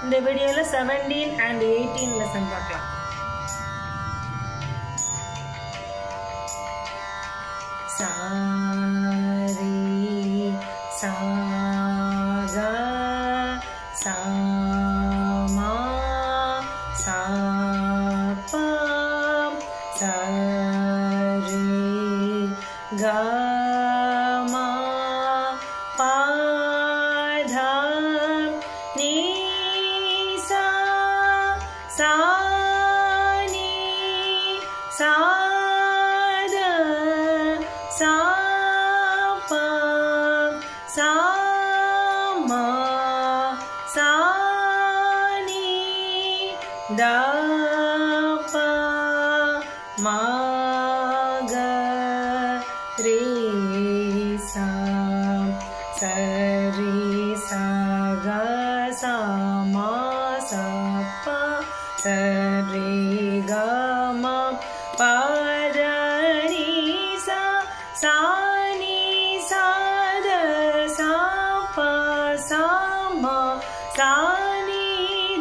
இந்த வீடியோல 17 and 18 lesson பார்க்கலாம். சாரி சாகா சாமா சாபா சாரி காமா பாதா நீசா சானி சாத சாபா சாமா சானி தாபா மாக ரேசா சரி சக சமா சப்பா சரி கம பதனி சா சானி சாத சாப்பா சமா சானி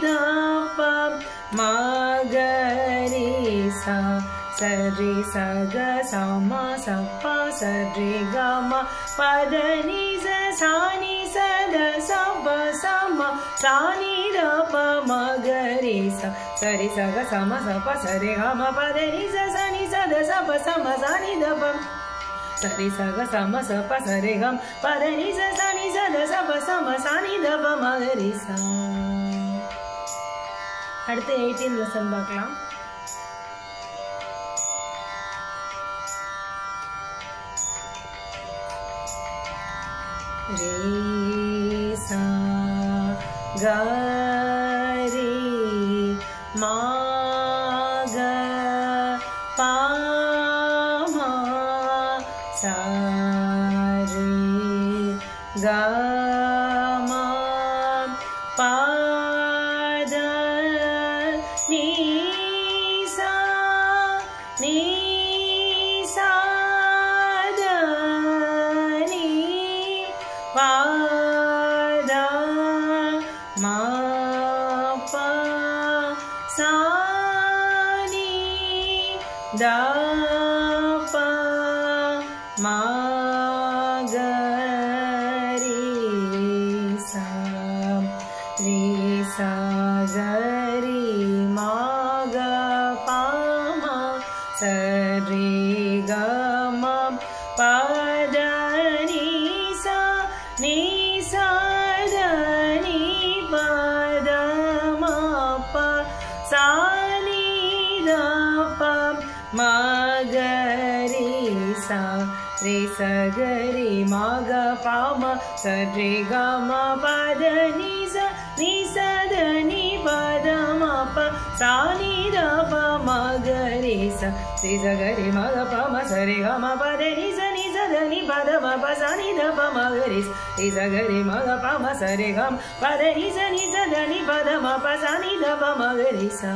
தப மகரிசா சரி சக சமா சப்பா சரி கம பதனி சானி சத சப சமா சானி தப மகரிசா சரி சக சமா சப்பா சரி கம பதனி சானி சத சப சமா சானி தப சரி சக சம சப்ப சரி கம் பதனி சானி சத சப சம சானி தப மகரிசா. அடுத்து 18 லெசன் பார்க்கலாம். ரே சா க ரே மா க பா மா சா ரே க மா பா த நீ சா நீ சா த நீ பாதா மா பா சானி தாபா மகரிசா ரேசா கரி மாக பாமா சரி கம பதனி சா நீ சாதனி பதமா ப சானி தப மகரிசா ரே சகரி மாக பாம சரி கம பதனி நீ சதனி பதமா ப சானி தப மகரிசா ரே சகரி மாக பாம சரி கம பதனி சனி சதனி பதமா ப சானி தப மகரிசா ரே சகரி மாக பாம சரி கம் பதனி சனி சதனி பதமா ப சானி தப மகரிசா.